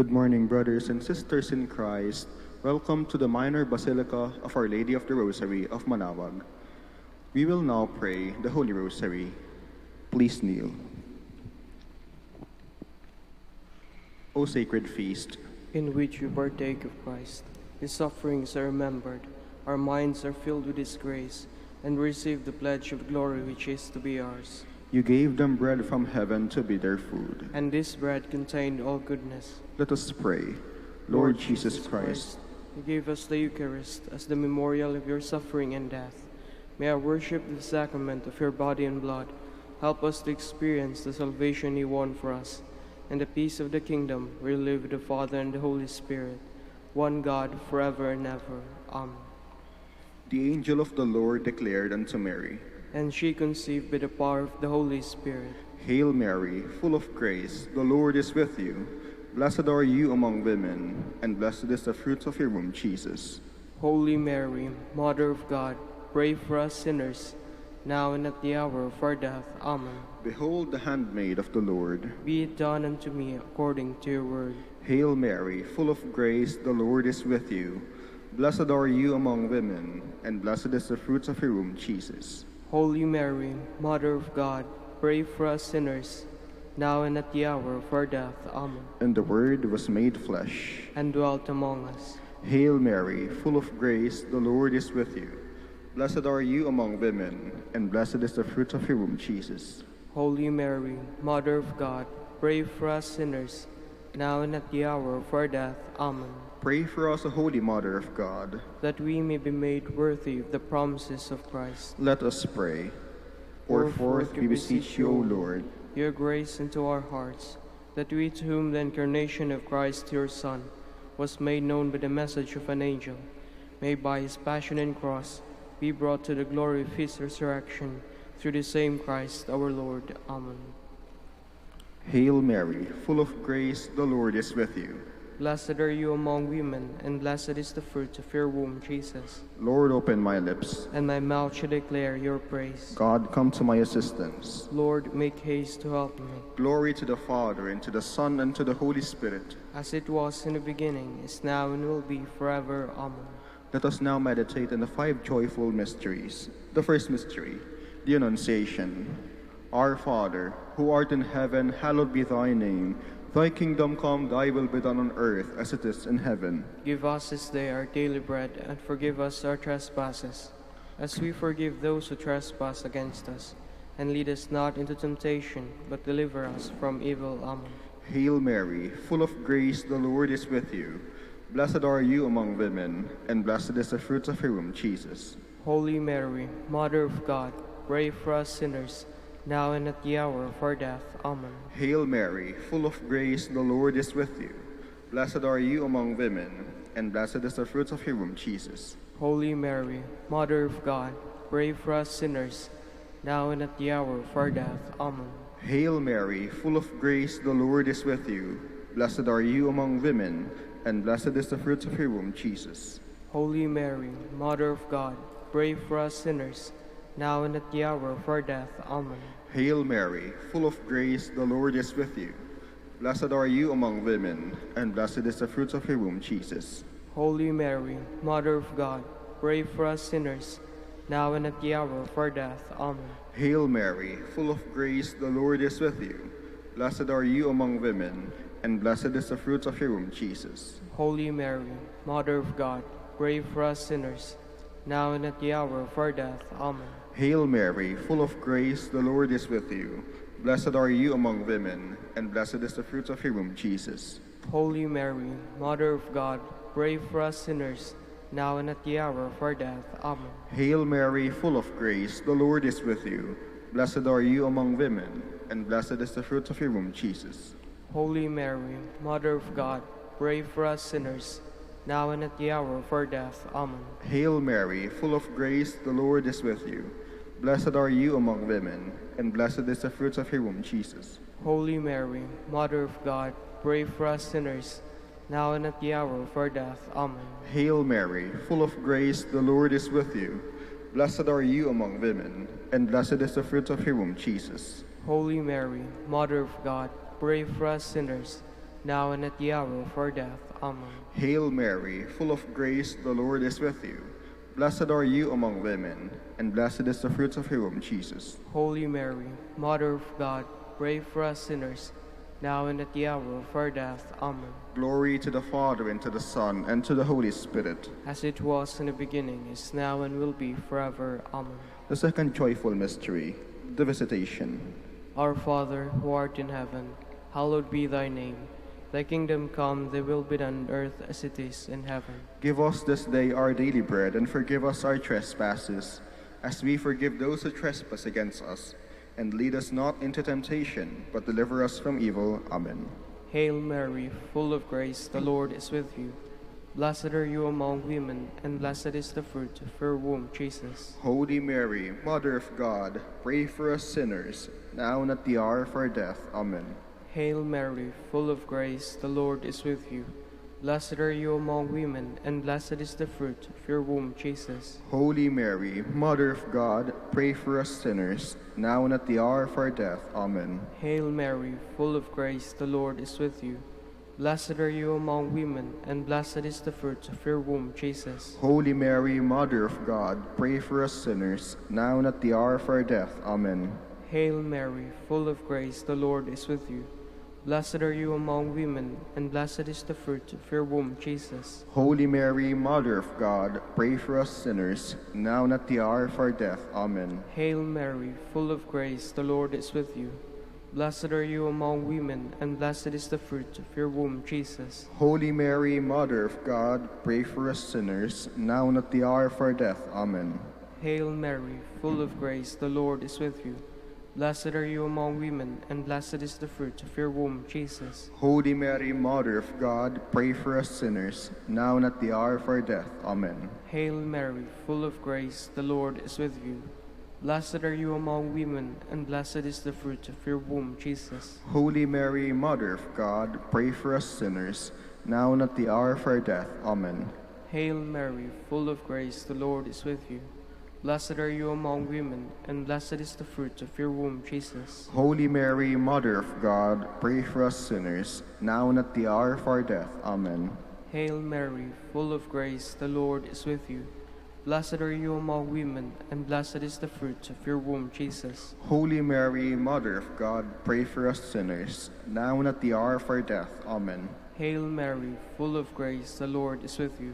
Good morning, brothers and sisters in Christ. Welcome to the Minor Basilica of Our Lady of the Rosary of Manaoag. We will now pray the Holy Rosary. Please kneel. O sacred feast, in which we partake of Christ, His sufferings are remembered, our minds are filled with His grace, and we receive the pledge of glory which is to be ours. you gave them bread from heaven to be their food. And this bread contained all goodness. Let us pray. Lord Jesus Christ, you gave us the Eucharist as the memorial of your suffering and death. May our worship the sacrament of your body and blood help us to experience the salvation you won for us, and the peace of the kingdom where you live with the Father and the Holy Spirit, one God, forever and ever. Amen. the angel of the Lord declared unto Mary, And she conceived by the power of the Holy Spirit. Hail Mary, full of grace, the Lord is with you. Blessed are you among women, and blessed is the fruit of your womb, Jesus. Holy Mary, Mother of God, pray for us sinners, now and at the hour of our death. Amen. Behold the handmaid of the Lord. Be it done unto me according to your word. Hail Mary, full of grace, the Lord is with you. Blessed are you among women, and blessed is the fruit of your womb, Jesus. Holy Mary, Mother of God, pray for us sinners, now and at the hour of our death. Amen. And the Word was made flesh, And dwelt among us. Hail Mary, full of grace, the Lord is with you. Blessed are you among women, and blessed is the fruit of your womb, Jesus. Holy Mary, Mother of God, pray for us sinners, now and at the hour of our death. Amen. Pray for us, O Holy Mother of God. That we may be made worthy of the promises of Christ. Let us pray. Pour forth, we beseech you, O Lord, your grace into our hearts, that we to whom the incarnation of Christ your Son was made known by the message of an angel, may by his passion and cross be brought to the glory of his resurrection, through the same Christ our Lord. Amen. Hail Mary, full of grace, the Lord is with you. Blessed are you among women, and blessed is the fruit of your womb, Jesus. Lord, open my lips. And my mouth shall declare your praise. God, come to my assistance. Lord, make haste to help me. Glory to the Father, and to the Son, and to the Holy Spirit. As it was in the beginning, is now, and will be forever. Amen. Let us now meditate on the 5 joyful mysteries. The first mystery, the Annunciation. Our Father, who art in heaven, hallowed be thy name. Thy kingdom come, thy will be done on earth as it is in heaven. Give us this day our daily bread, and forgive us our trespasses, as we forgive those who trespass against us. And lead us not into temptation, but deliver us from evil. Amen. Hail Mary, full of grace, the Lord is with you. Blessed are you among women, and blessed is the fruit of your womb, Jesus. Holy Mary, Mother of God, pray for us sinners, now and at the hour of our death. Amen. Hail Mary, full of grace, the Lord is with you. Blessed are you among women, and blessed is the fruit of your womb, Jesus. Holy Mary, Mother of God, pray for us sinners, now and at the hour of our death. Amen. Hail Mary, full of grace, the Lord is with you. Blessed are you among women, and blessed is the fruit of your womb, Jesus. Holy Mary, Mother of God, pray for us sinners, now and at the hour of our death. Amen. Hail Mary, full of grace, the Lord is with you. Blessed are you among women, and blessed is the fruit of your womb, Jesus. Holy Mary, Mother of God, pray for us sinners, now and at the hour of our death. Amen. Hail Mary, full of grace, the Lord is with you. Blessed are you among women, and blessed is the fruit of your womb, Jesus. Holy Mary, Mother of God, pray for us sinners, now and at the hour of our death. Amen. Hail Mary, full of grace, the Lord is with you. Blessed are you among women, and blessed is the fruit of your womb, Jesus. Holy Mary, Mother of God, pray for us sinners, now and at the hour of our death. Amen. Hail Mary, full of grace, the Lord is with you. Blessed are you among women, and blessed is the fruit of your womb, Jesus. Holy Mary, Mother of God, pray for us sinners, now and at the hour of our death. Amen. Hail Mary, full of grace, the Lord is with you. Blessed are you among women, and blessed is the fruit of your womb, Jesus. Holy Mary, Mother of God, pray for us sinners, now and at the hour of our death. Amen. Hail Mary, full of grace, the Lord is with you. Blessed are you among women, and blessed is the fruit of your womb, Jesus. Holy Mary, Mother of God, pray for us sinners, now and at the hour of our death. Amen. Hail Mary, full of grace, the Lord is with you. Blessed are you among women, and blessed is the fruit of your womb, Jesus. Holy Mary, Mother of God, pray for us sinners, now and at the hour of our death. Amen. Glory to the Father, and to the Son, and to the Holy Spirit. As it was in the beginning, is now, and will be forever. Amen. The second joyful mystery, the Visitation. Our Father, who art in heaven, hallowed be thy name. Thy kingdom come, thy will be done on earth as it is in heaven. Give us this day our daily bread, and forgive us our trespasses, as we forgive those who trespass against us. And lead us not into temptation, but deliver us from evil. Amen. Hail Mary, full of grace, the Lord is with you. Blessed are you among women, and blessed is the fruit of your womb, Jesus. Holy Mary, Mother of God, pray for us sinners, now and at the hour of our death. Amen. Hail Mary, full of grace, the Lord is with you. Blessed are you among women, and blessed is the fruit of your womb, Jesus. Holy Mary, Mother of God, pray for us sinners, now and at the hour of our death. Amen. Hail Mary, full of grace, the Lord is with you. Blessed are you among women, and blessed is the fruit of your womb, Jesus. Holy Mary, Mother of God, pray for us sinners, now and at the hour of our death. Amen. Hail Mary, full of grace, the Lord is with you. Blessed are you among women, and blessed is the fruit of your womb, Jesus. Holy Mary, Mother of God, pray for us sinners, now and at the hour of our death. Amen. Hail Mary, full of grace, the Lord is with you. Blessed are you among women, and blessed is the fruit of your womb, Jesus. Holy Mary, Mother of God, pray for us sinners, now and at the hour of our death. Amen. Hail Mary, full of grace, the Lord is with you. Blessed are you among women, and blessed is the fruit of your womb, Jesus. Holy Mary, Mother of God, pray for us sinners, now and at the hour of our death. Amen. Hail Mary, full of grace, the Lord is with you. Blessed are you among women, and blessed is the fruit of your womb, Jesus. Holy Mary, Mother of God, pray for us sinners, now and at the hour of our death. Amen. Hail Mary, full of grace, the Lord is with you. Blessed are you among women, and blessed is the fruit of your womb, Jesus. Holy Mary, Mother of God, pray for us sinners, now and at the hour of our death. Amen. Hail Mary, full of grace, the Lord is with you. Blessed are you among women, and blessed is the fruit of your womb, Jesus. Holy Mary, Mother of God, pray for us sinners, now and at the hour of our death. Amen. Hail Mary, full of grace, the Lord is with you.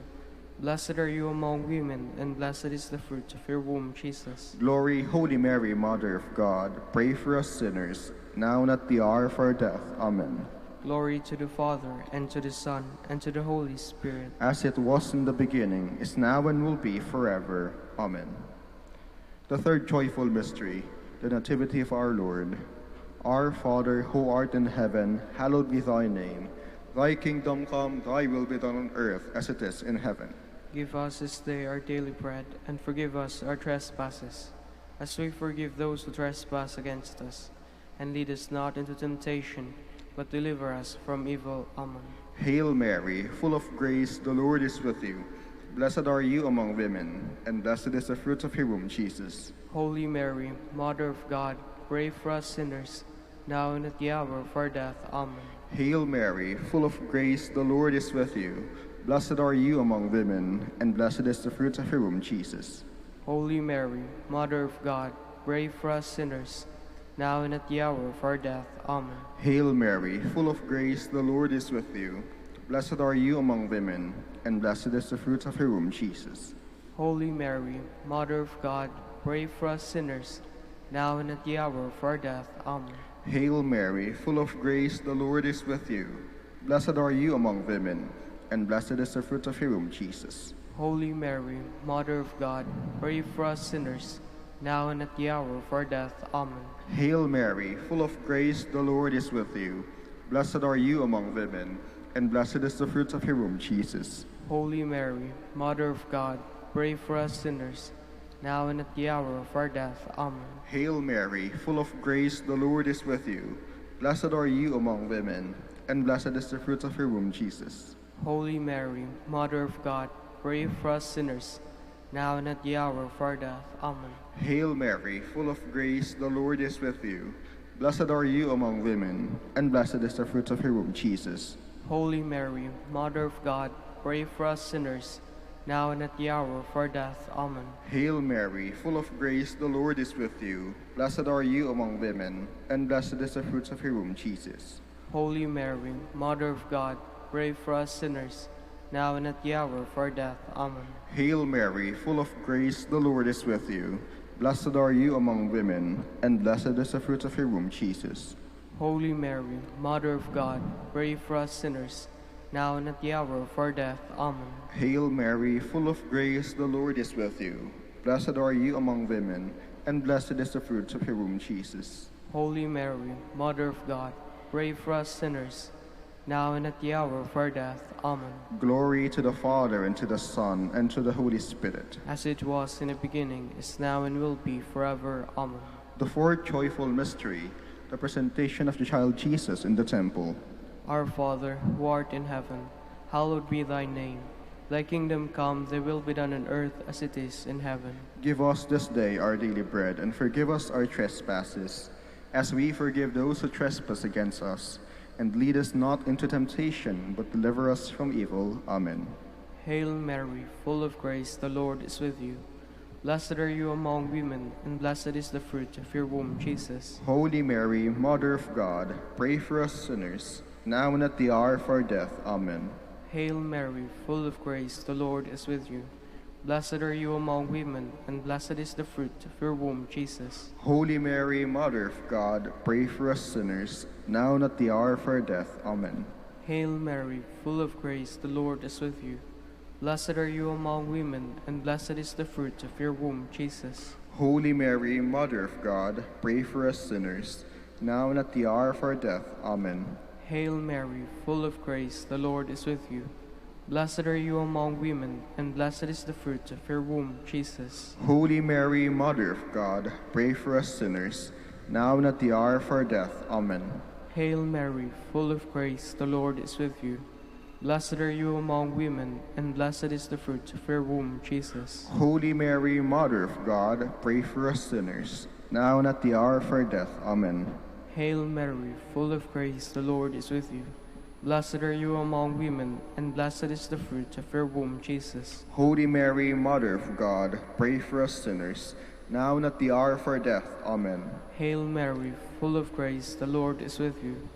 Blessed are you among women, and blessed is the fruit of your womb, Jesus. Glory, Holy Mary, Mother of God, pray for us sinners, now and at the hour of our death. Amen. Glory to the Father, and to the Son, and to the Holy Spirit. As it was in the beginning, is now, and will be forever. Amen. The third joyful mystery, the Nativity of our Lord. Our Father, who art in heaven, hallowed be thy name. Thy kingdom come, thy will be done on earth as it is in heaven. Give us this day our daily bread, and forgive us our trespasses, as we forgive those who trespass against us. And lead us not into temptation, but deliver us from evil. Amen. Hail Mary, full of grace, the Lord is with you. Blessed are you among women, and blessed is the fruit of your womb, Jesus. Holy Mary, Mother of God, pray for us sinners, now and at the hour of our death. Amen. Hail Mary, full of grace, the Lord is with you. Blessed are you among women, and blessed is the fruit of your womb, Jesus. Holy Mary, Mother of God, pray for us sinners, now and at the hour of our death. Amen. Hail Mary, full of grace, the Lord is with you. Blessed are you among women, and blessed is the fruit of your womb, Jesus. Holy Mary, Mother of God, pray for us sinners, now and at the hour of our death. Amen. Hail Mary, full of grace, the Lord is with you. Blessed are you among women, and blessed is the fruit of your womb, Jesus. Holy Mary, Mother of God, pray for us sinners, now and at the hour of our death. Amen. Hail Mary, full of grace, the Lord is with you. Blessed are you among women, and blessed is the fruit of your womb, Jesus. Holy Mary, Mother of God, pray for us sinners, now and at the hour of our death. Amen. Hail Mary, full of grace, the Lord is with you. Blessed are you among women, and blessed is the fruit of your womb, Jesus. Holy Mary, Mother of God, pray for us sinners, now and at the hour of our death. Amen. Hail Mary, full of grace, the Lord is with you. Blessed are you among women, and blessed is the fruit of your womb, Jesus. Holy Mary, Mother of God, pray for us sinners, now and at the hour of our death. Amen. Hail Mary, full of grace, the Lord is with you. Blessed are you among women, and blessed is the fruit of your womb, Jesus. Holy Mary, Mother of God, pray for us sinners, now and at the hour of our death. Amen. Hail Mary, full of grace, the Lord is with you. Blessed are you among women, and blessed is the fruit of your womb, Jesus. Holy Mary, Mother of God, pray for us sinners, now and at the hour of our death. Amen. Hail Mary, full of grace, the Lord is with you. Blessed are you among women, and blessed is the fruit of your womb, Jesus. Holy Mary, Mother of God, pray for us sinners, now and at the hour of our death. Amen. Glory to the Father, and to the Son, and to the Holy Spirit. As it was in the beginning, is now, and will be forever. Amen. The fourth joyful mystery, the presentation of the child Jesus in the temple. Our Father, who art in heaven, hallowed be thy name. Thy kingdom come, thy will be done on earth as it is in heaven. Give us this day our daily bread, and forgive us our trespasses, as we forgive those who trespass against us. And lead us not into temptation, but deliver us from evil. Amen. Hail Mary, full of grace, the Lord is with you. Blessed are you among women, and blessed is the fruit of your womb, Jesus. Holy Mary, Mother of God, pray for us sinners, now and at the hour of our death. Amen. Hail Mary, full of grace, the Lord is with you. Blessed are you among women, and blessed is the fruit of your womb, Jesus. Holy Mary, Mother of God, pray for us sinners, now and at the hour of our death. Amen. Hail Mary, full of grace, the Lord is with you. Blessed are you among women, and blessed is the fruit of your womb, Jesus. Holy Mary, Mother of God, pray for us sinners, now and at the hour of our death. Amen. Hail Mary, full of grace, the Lord is with you. Blessed are you among women, and blessed is the fruit of your womb, Jesus. Holy Mary, Mother of God, pray for us sinners, now and at the hour of our death. Amen. Hail Mary, full of grace, the Lord is with you. Blessed are you among women, and blessed is the fruit of your womb, Jesus. Holy Mary, Mother of God, pray for us sinners, now and at the hour of our death. Amen. Hail Mary, full of grace, the Lord is with you. Blessed are you among women, and blessed is the fruit of your womb, Jesus. Holy Mary, Mother of God, pray for us sinners, now and at the hour of our death. Amen. Hail Mary, full of grace, the Lord is with you.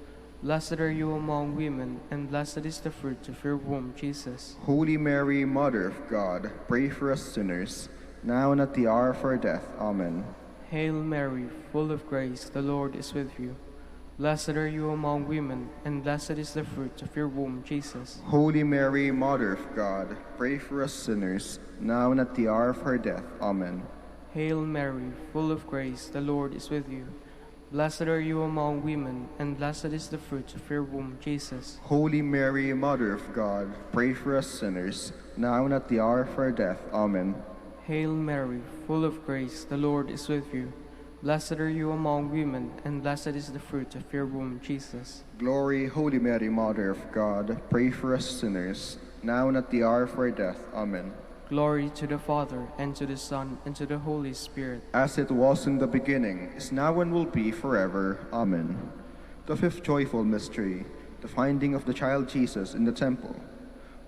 Blessed are you among women, and blessed is the fruit of your womb, Jesus. Holy Mary, Mother of God, pray for us sinners, now and at the hour of our death. Amen. Hail Mary, full of grace, the Lord is with you. Blessed are you among women, and blessed is the fruit of your womb, Jesus. Holy Mary, Mother of God, pray for us sinners, now and at the hour of our death. Amen. Hail Mary, full of grace, the Lord is with you. Blessed are you among women, and blessed is the fruit of your womb, Jesus. Holy Mary, Mother of God, pray for us sinners, now and at the hour of our death. Amen. Hail Mary, full of grace, the Lord is with you. Blessed are you among women, and blessed is the fruit of your womb, Jesus. Glory, Holy Mary, Mother of God, pray for us sinners, now and at the hour of our death. Amen. Glory to the Father, and to the Son, and to the Holy Spirit. As it was in the beginning, is now and will be forever. Amen. The fifth joyful mystery, the finding of the child Jesus in the temple.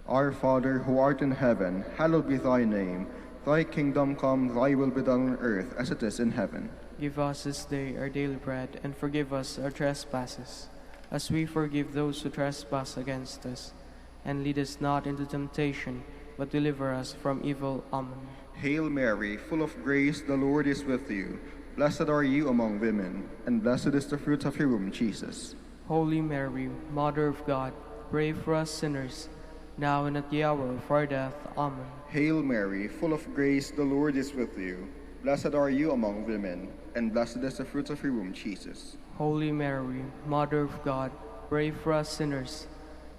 Our Father, who art in heaven, hallowed be thy name. Thy kingdom come, thy will be done on earth as it is in heaven. Give us this day our daily bread, and forgive us our trespasses, as we forgive those who trespass against us. And lead us not into temptation, but deliver us from evil. Amen. Hail Mary, full of grace, the Lord is with you. Blessed are you among women, and blessed is the fruit of your womb, Jesus. Holy Mary, Mother of God, pray for us sinners, now and at the hour of our death. Amen. Hail Mary, full of grace, the Lord is with you. Blessed are you among women, and blessed is the fruit of your womb, Jesus. Holy Mary, Mother of God, pray for us sinners,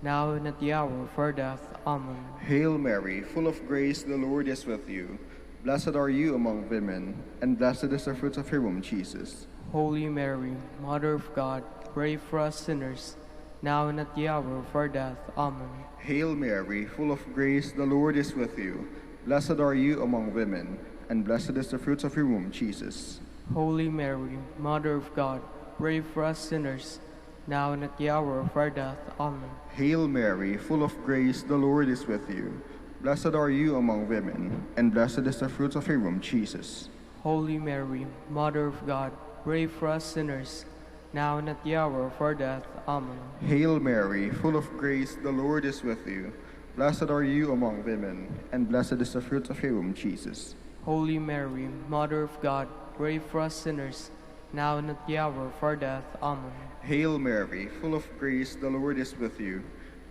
now and at the hour of our death. Amen. Hail Mary, full of grace, the Lord is with you. Blessed are you among women, and blessed is the fruit of your womb, Jesus. Holy Mary, Mother of God, pray for us sinners, now and at the hour of our death. Amen. Hail Mary, full of grace, the Lord is with you. Blessed are you among women, and blessed is the fruit of your womb, Jesus. Holy Mary, Mother of God, pray for us sinners, now and at the hour of our death. Amen. Hail Mary, full of grace, the Lord is with you. Blessed are you among women, and blessed is the fruit of your womb, Jesus. Holy Mary, Mother of God, pray for us sinners, now and at the hour of our death. Amen. Hail Mary, full of grace, the Lord is with you. Blessed are you among women, and blessed is the fruit of your womb, Jesus. Holy Mary, Mother of God, pray for us sinners, now and at the hour of our death. Amen. Hail Mary, full of grace, the Lord is with you.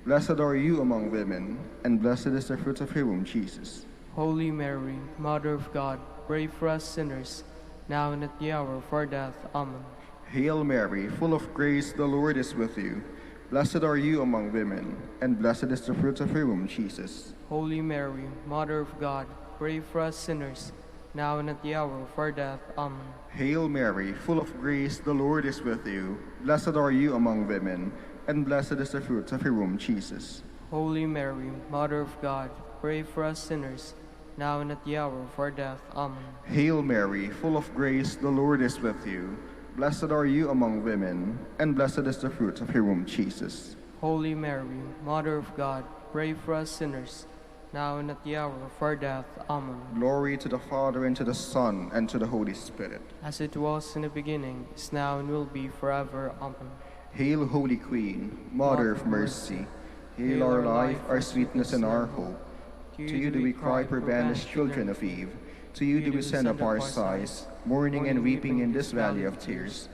Blessed are you among women, and blessed is the fruit of your womb, Jesus. Holy Mary, Mother of God, pray for us sinners, now and at the hour of our death. Amen. Hail Mary, full of grace, the Lord is with you. Blessed are you among women, and blessed is the fruit of your womb, Jesus. Holy Mary, Mother of God, pray for us sinners, now and at the hour of our death. Amen. Hail Mary, full of grace, the Lord is with you. Blessed are you among women, and blessed is the fruit of your womb, Jesus. Holy Mary, Mother of God, pray for us sinners, now and at the hour of our death. Amen. Hail Mary, full of grace, the Lord is with you. Blessed are you among women, and blessed is the fruit of your womb, Jesus. Holy Mary, Mother of God, pray for us sinners, now and at the hour of our death. Amen. Glory to the Father, and to the Son, and to the Holy Spirit. As it was in the beginning, is now, and will be forever. Amen. Hail, Holy Queen, Mother of mercy. Hail our life, our sweetness, and our hope. To you do we cry, poor banished children of Eve. To you do we send up our sighs, mourning and weeping in this valley of tears.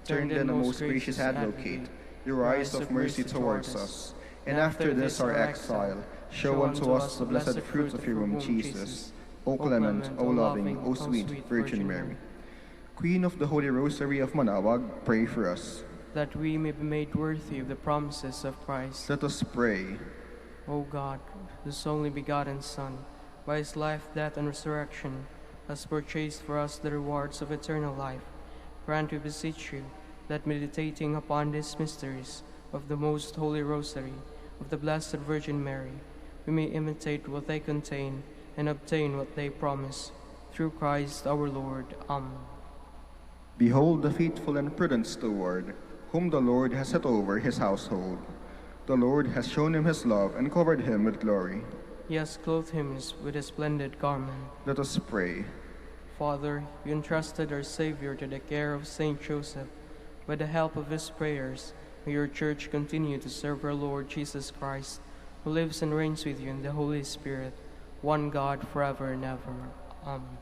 Turn then, O most gracious Advocate, your eyes of mercy towards us, and after this our exile, show unto us the blessed fruit of your womb, Jesus. O clement, O loving, O sweet Virgin Mary. Queen of the Holy Rosary of Manaoag, pray for us. That we may be made worthy of the promises of Christ. Let us pray. O God, whose only begotten Son, by his life, death, and resurrection, has purchased for us the rewards of eternal life, grant, we beseech you, that meditating upon these mysteries of the most holy Rosary of the Blessed Virgin Mary, we may imitate what they contain and obtain what they promise. Through Christ our Lord. Amen. Behold the faithful and prudent steward, whom the Lord has set over his household. The Lord has shown him his love and covered him with glory. He has clothed him with a splendid garment. Let us pray. Father, you entrusted our Savior to the care of Saint Joseph. By the help of his prayers, may your Church continue to serve our Lord Jesus Christ, who lives and reigns with you in the Holy Spirit, one God, forever and ever. Amen.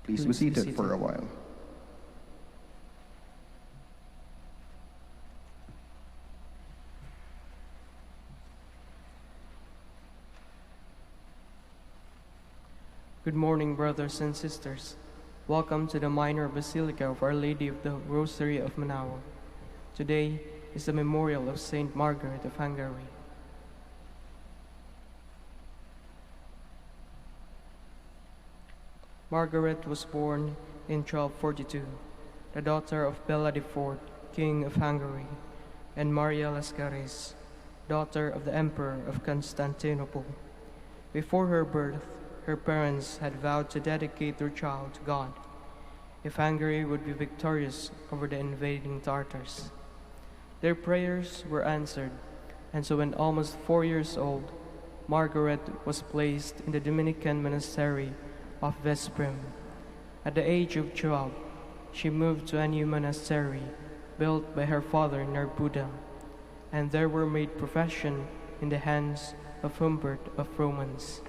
Please be seated for a while. Good morning, brothers and sisters. Welcome to the Minor Basilica of Our Lady of the Rosary of Manaoag. Today is the memorial of Saint Margaret of Hungary. Margaret was born in 1242, the daughter of Bela IV, King of Hungary, and Maria Lascaris, daughter of the Emperor of Constantinople. Before her birth, her parents had vowed to dedicate their child to God if Hungary would be victorious over the invading Tartars. Their prayers were answered, and so when almost 4 years old, Margaret was placed in the Dominican monastery of Veszprém. At the age of 12, she moved to a new monastery built by her father near Buda, and there were made profession in the hands of Humbert of Romans.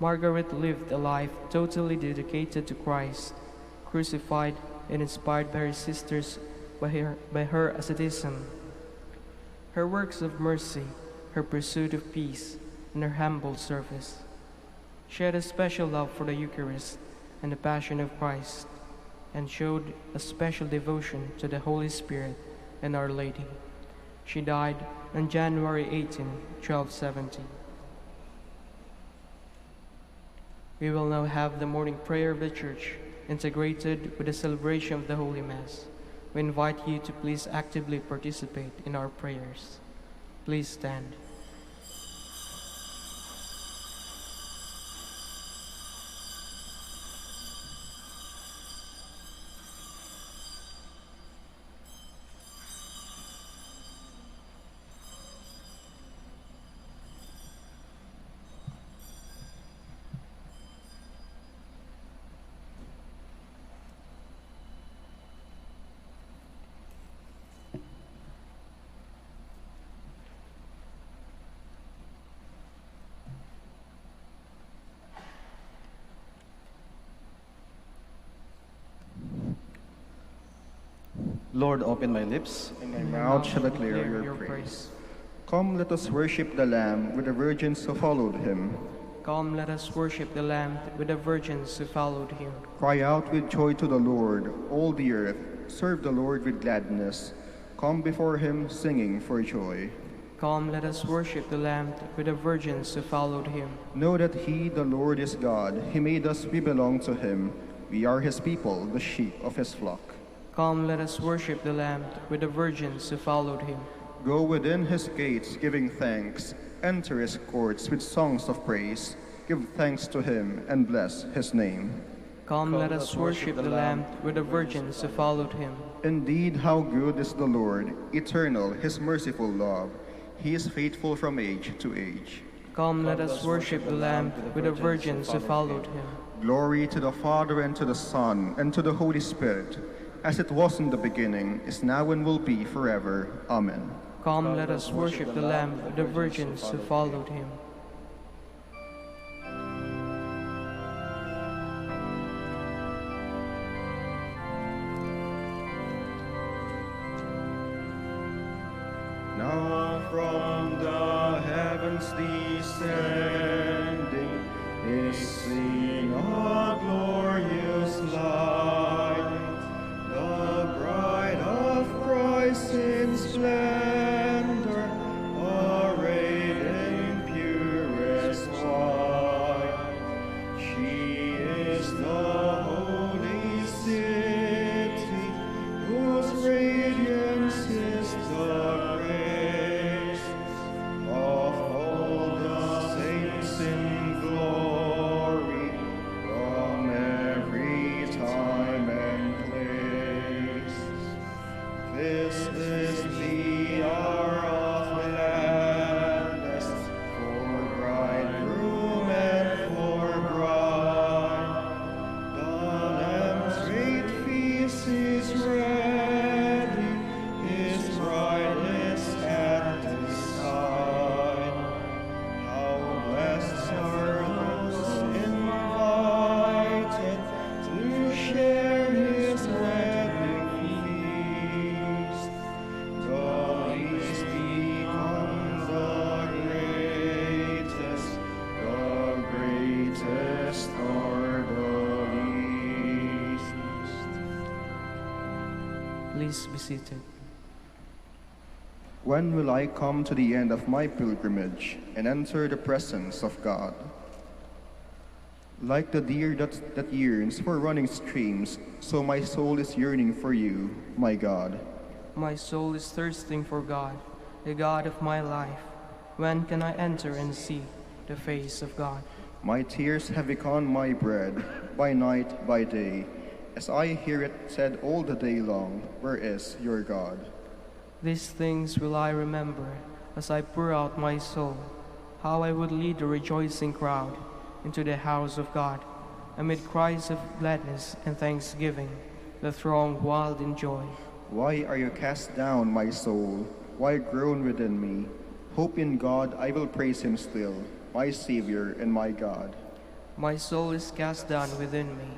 Margaret lived a life totally dedicated to Christ, crucified and inspired by her sisters by her asceticism, her works of mercy, her pursuit of peace, and her humble service. She had a special love for the Eucharist and the Passion of Christ, and showed a special devotion to the Holy Spirit and Our Lady. She died on January 18, 1270. We will now have the morning prayer of the Church integrated with the celebration of the Holy Mass. We invite you to please actively participate in our prayers. Please stand. Lord, open my lips. and my mouth shall declare your praise. Come, let us worship the Lamb with the virgins who followed him. Come, let us worship the Lamb with the virgins who followed him. Cry out with joy to the Lord, all the earth. Serve the Lord with gladness. Come before him singing for joy. Come, let us worship the Lamb with the virgins who followed him. Know that he, the Lord, is God. He made us, we belong to him. We are his people, the sheep of his flock. Come, let us worship the Lamb with the virgins who followed him. Go within his gates giving thanks. Enter his courts with songs of praise. Give thanks to him and bless his name. Come, let us worship the Lamb with the virgins who followed him. Indeed, how good is the Lord, eternal his merciful love. He is faithful from age to age. Come, let us worship the Lamb with the virgins who followed him. Glory to the Father, and to the Son, and to the Holy Spirit, as it was in the beginning, is now, and will be forever. Amen. Come, let us worship the Lamb with the virgins who followed him. Now from the heavens descending is seen a glorious light, the bride of Christ in splendor, arrayed in purest white. She is the holy city, whose radiance is the grace of all the saints in glory, from every time and place. This is the hour of gladness for bridegroom and for bride. The Lamb's great feast is ready, his bride is at his side. How blessed are those invited to share his wedding feast. The least become the greatest are the least. Please be seated. When will I come to the end of my pilgrimage and enter the presence of God? Like the deer that yearns for running streams, so my soul is yearning for you, my God. My soul is thirsting for God, the God of my life. When can I enter and see the face of God? My tears have become my bread, by night, by day, as I hear it said all the day long, where is your God? These things will I remember as I pour out my soul, how I would lead the rejoicing crowd into the house of God, amid cries of gladness and thanksgiving, the throng wild in joy. Why are you cast down, my soul? Why groan within me? Hope in God, I will praise him still, my Savior and my God. My soul is cast down within me,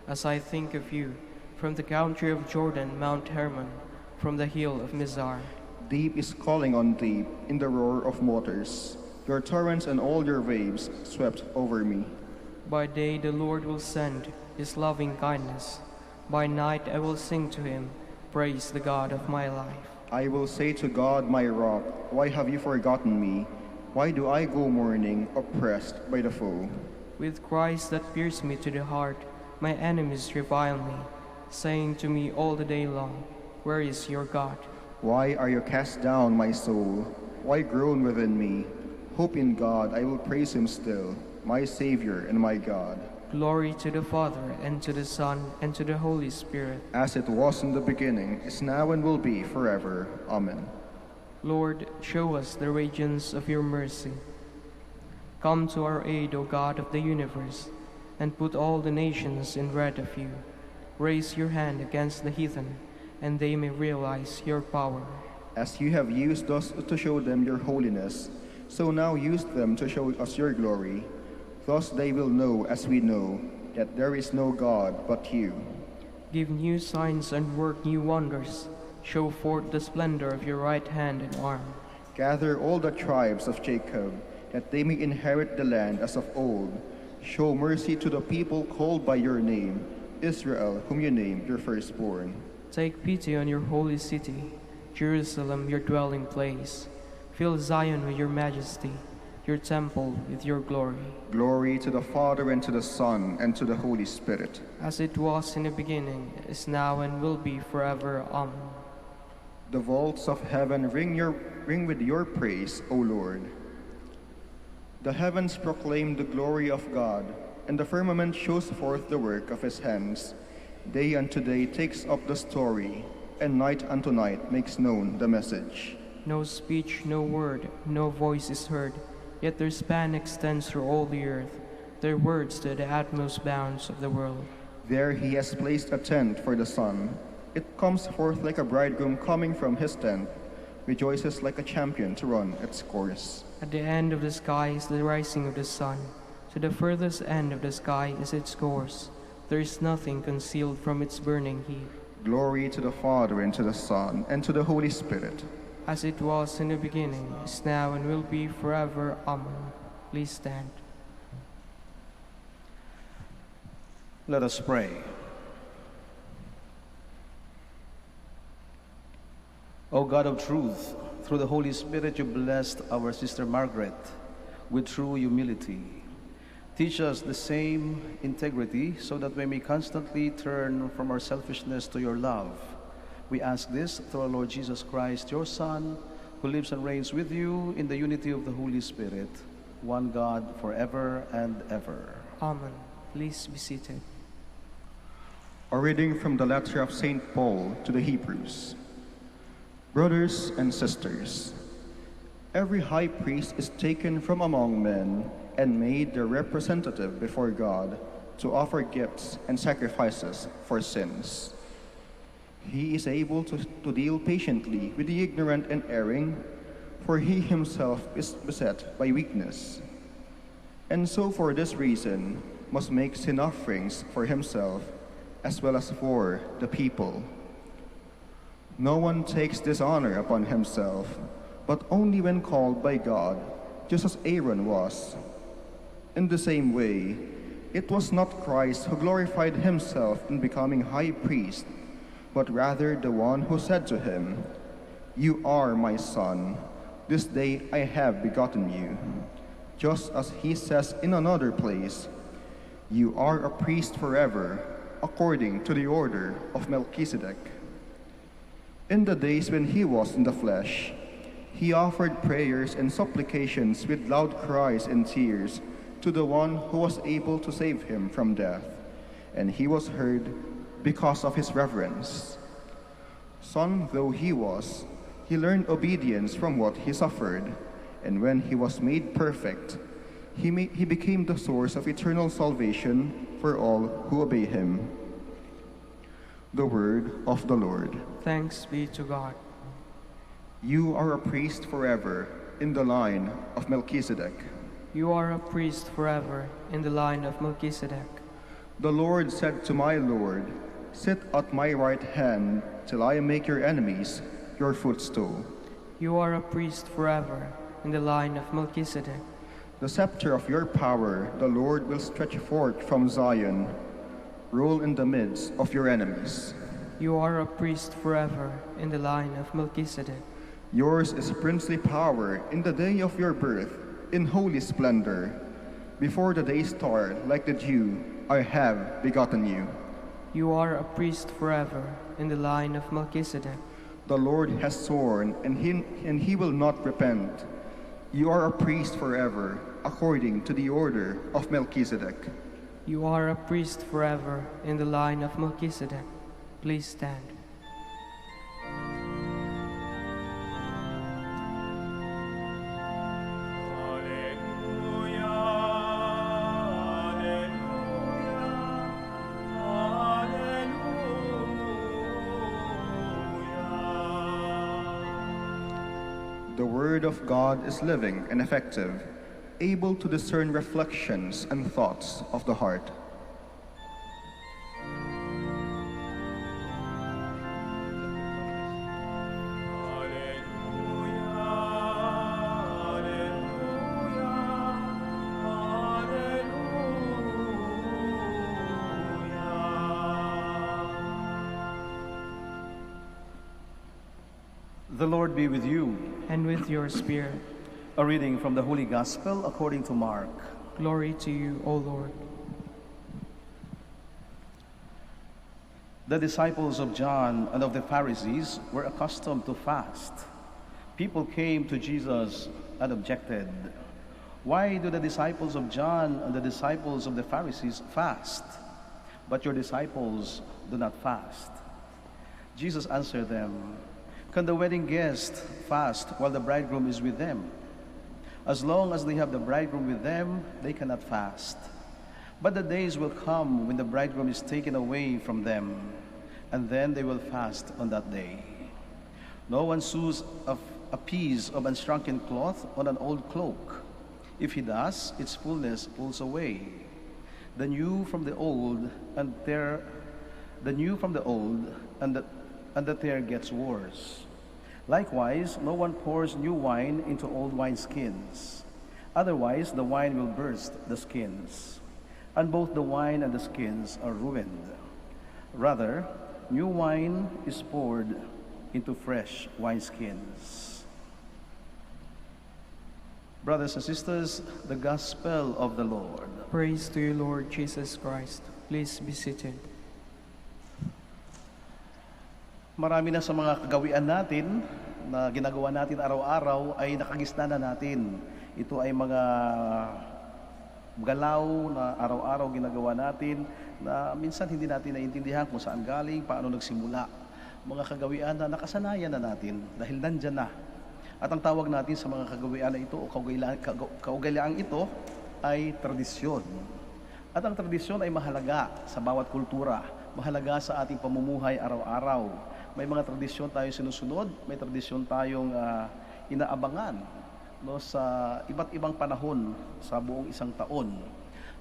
as I think of you, from the country of Jordan, Mount Hermon, from the hill of Mizar. Deep is calling on deep in the roar of waters. Your torrents and all your waves swept over me. By day the Lord will send his loving kindness. By night I will sing to him, praise the God of my life. I will say to God, my rock, why have you forgotten me? Why do I go mourning, oppressed by the foe? With cries that pierce me to the heart, my enemies revile me, saying to me all the day long, where is your God? Why are you cast down, my soul? Why groan within me? Hope in God, I will praise him still, my Savior and my God. Glory to the Father, and to the Son, and to the Holy Spirit. As it was in the beginning, is now, and will be forever. Amen. Lord, show us the radiance of your mercy. Come to our aid, O God of the universe, and put all the nations in dread of you. Raise your hand against the heathen, and they may realize your power. As you have used us to show them your holiness, so now use them to show us your glory. Thus they will know, as we know, that there is no God but you. Give new signs and work new wonders. Show forth the splendor of your right hand and arm. Gather all the tribes of Jacob, that they may inherit the land as of old. Show mercy to the people called by your name, Israel, whom you named your firstborn. Take pity on your holy city, Jerusalem, your dwelling place. Fill Zion with your majesty, your temple with your glory. Glory to the Father, and to the Son, and to the Holy Spirit. As it was in the beginning, is now, and will be forever. Amen. The vaults of heaven ring with your praise, O Lord. The heavens proclaim the glory of God, and the firmament shows forth the work of his hands. Day unto day takes up the story, and night unto night makes known the message. No speech, no word, no voice is heard, yet their span extends through all the earth, their words to the utmost bounds of the world. There he has placed a tent for the sun. It comes forth like a bridegroom coming from his tent, rejoices like a champion to run its course. At the end of the sky is the rising of the sun. To the furthest end of the sky is its course. There is nothing concealed from its burning heat. Glory to the Father, and to the Son, and to the Holy Spirit. As it was in the beginning, is now, and will be forever. Amen. Please stand. Let us pray. O God of truth, through the Holy Spirit you blessed our sister Margaret with true humility. Teach us the same integrity so that we may constantly turn from our selfishness to your love. We ask this through our Lord Jesus Christ, your Son, who lives and reigns with you in the unity of the Holy Spirit, one God, forever and ever. Amen. Please be seated. A reading from the letter of St. Paul to the Hebrews. Brothers and sisters, every high priest is taken from among men and made their representative before God to offer gifts and sacrifices for sins. He is able to deal patiently with the ignorant and erring, for he himself is beset by weakness. And so for this reason must make sin offerings for himself as well as for the people. No one takes this honor upon himself, but only when called by God, just as Aaron was. In the same way, it was not Christ who glorified himself in becoming high priest, but rather the one who said to him, "You are my son, this day I have begotten you." Just as he says in another place, "You are a priest forever, according to the order of Melchizedek." In the days when he was in the flesh, he offered prayers and supplications with loud cries and tears to the one who was able to save him from death, and he was heard because of his reverence. Son though he was, he learned obedience from what he suffered, and when he was made perfect, he became the source of eternal salvation for all who obey him. The word of the Lord. Thanks be to God. You are a priest forever in the line of Melchizedek. You are a priest forever in the line of Melchizedek. The Lord said to my Lord, "Sit at my right hand till I make your enemies your footstool." You are a priest forever in the line of Melchizedek. The scepter of your power the Lord will stretch forth from Zion. Rule in the midst of your enemies. You are a priest forever in the line of Melchizedek. Yours is princely power in the day of your birth, in holy splendor. Before the day start, like the dew, I have begotten you. You are a priest forever in the line of Melchizedek. The Lord has sworn, and he will not repent. You are a priest forever, according to the order of Melchizedek. You are a priest forever in the line of Melchizedek. Please stand. The Word of God is living and effective, able to discern reflections and thoughts of the heart. The Lord be with you. and with your spirit. A reading from the Holy Gospel according to Mark. Glory to you, O Lord. The disciples of John and of the Pharisees were accustomed to fast. People came to Jesus and objected, "Why do the disciples of John and the disciples of the Pharisees fast, but your disciples do not fast?" Jesus answered them, "Can the wedding guests fast while the bridegroom is with them? As long as they have the bridegroom with them, they cannot fast. But the days will come when the bridegroom is taken away from them, and then they will fast on that day. No one sews a piece of unshrunken cloth on an old cloak. If he does, its fullness pulls away. The new from the old, and the tear gets worse. Likewise, no one pours new wine into old wineskins. Otherwise, the wine will burst the skins, and both the wine and the skins are ruined. Rather, new wine is poured into fresh wineskins." Brothers and sisters, the Gospel of the Lord. Praise to you, Lord Jesus Christ. Please be seated. Marami na sa mga kagawian natin na ginagawa natin araw-araw ay nakagisna na natin. Ito ay mga galaw na araw-araw ginagawa natin na minsan hindi natin naiintindihan kung saan galing, paano nagsimula. Mga kagawian na nakasanayan na natin dahil nandyan na. At ang tawag natin sa mga kagawian na ito o kaugalian ito ay tradisyon. At ang tradisyon ay mahalaga sa bawat kultura, mahalaga sa ating pamumuhay araw-araw. May mga tradisyon tayong sinusunod, may tradisyon tayong inaabangan sa iba't ibang panahon sa buong isang taon.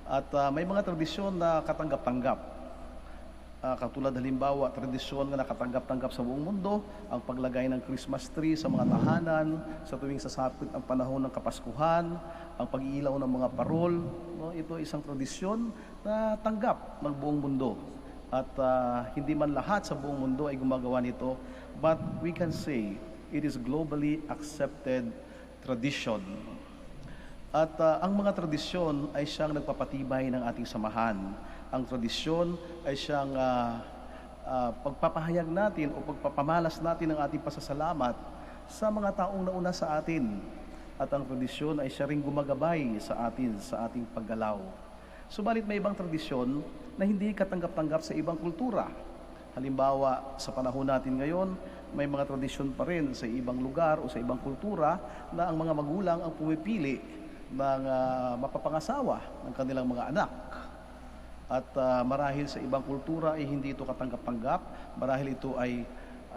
At may mga tradisyon na katanggap-tanggap. Katulad halimbawa, tradisyon na nakatanggap-tanggap sa buong mundo, ang paglagay ng Christmas tree sa mga tahanan, sa tuwing sasapit ang panahon ng Kapaskuhan, ang pag-iilaw ng mga parol. Ito ay isang tradisyon na tanggap ng buong mundo. At hindi man lahat sa buong mundo ay gumagawa nito, but we can say it is globally accepted tradition. At ang mga tradisyon ay siyang nagpapatibay ng ating samahan. Ang tradisyon ay siyang pagpapahayag natin o pagpapamalas natin ng ating pasasalamat sa mga taong nauna sa atin. At ang tradisyon ay siya ring gumagabay sa atin, sa ating paggalaw. Subalit may ibang tradisyon na hindi katanggap-tanggap sa ibang kultura. Halimbawa, sa panahon natin ngayon, may mga tradisyon pa rin sa ibang lugar o sa ibang kultura na ang mga magulang ang pumipili ng mapapangasawa ng kanilang mga anak. At marahil sa ibang kultura ay hindi ito katanggap-tanggap, marahil ito ay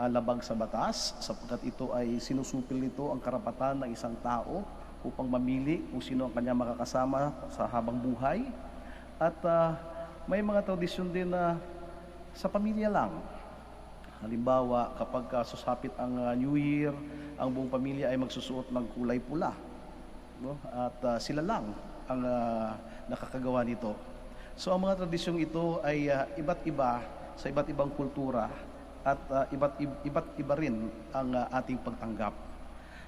labag sa batas, sapagkat ito ay sinusupil nito ang karapatan ng isang tao upang mamili kung sino ang kanya makakasama sa habang buhay. At may mga tradisyon din na sa pamilya lang. Halimbawa, kapag susapit ang New Year, ang buong pamilya ay magsusuot ng kulay pula. At sila lang ang nakakagawa nito. So ang mga tradisyong ito ay iba't iba sa iba't ibang kultura at iba't iba rin ang ating pagtanggap.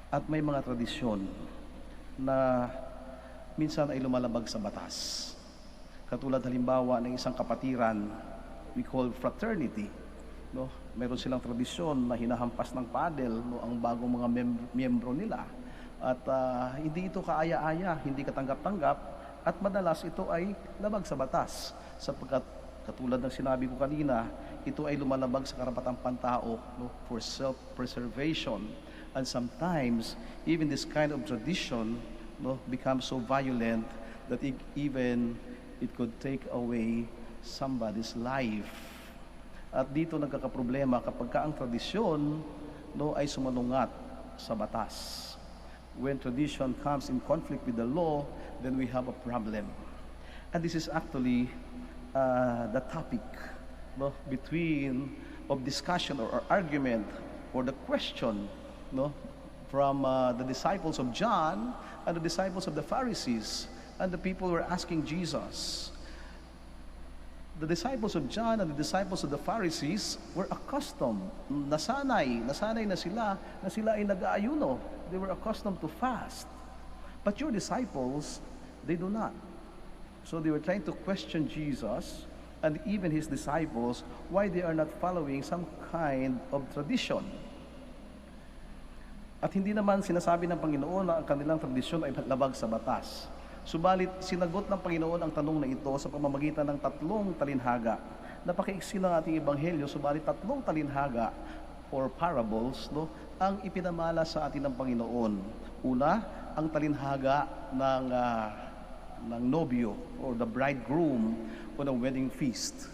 At may mga tradisyon na minsan ay lumalabag sa batas. Katulad halimbawa ng isang kapatiran, we call fraternity. Meron silang tradisyon na hinahampas ng padel ang bagong mga miyembro nila. At hindi ito kaaya-aya, hindi katanggap-tanggap, at madalas ito ay labag sa batas. Sapagkat katulad ng sinabi ko kanina, ito ay lumalabag sa karapatang pantao for self-preservation. And sometimes, even this kind of tradition becomes so violent that it could take away somebody's life. At dito nagkakaproblema kapag ang tradisyon ay sumalungat sa batas. When tradition comes in conflict with the law, then we have a problem. And this is actually the topic of discussion or argument or the question from the disciples of John and the disciples of the Pharisees. And the people were asking Jesus, The disciples of John and the disciples of the Pharisees were accustomed, nasanay na sila ay nag-aayuno. They were accustomed to fast. But your disciples, they do not. So they were trying to question Jesus and even his disciples why they are not following some kind of tradition. At hindi naman sinasabi ng Panginoon na ang kanilang tradisyon ay labag sa batas. Subalit, sinagot ng Panginoon ang tanong na ito sa pamamagitan ng 3 talinhaga. Napakaiksi ng ating ebanghelyo, subalit 3 talinhaga or parables, no, ang ipinamala sa atin ng Panginoon. Una, ang talinhaga ng nobyo or the bridegroom on a wedding feast.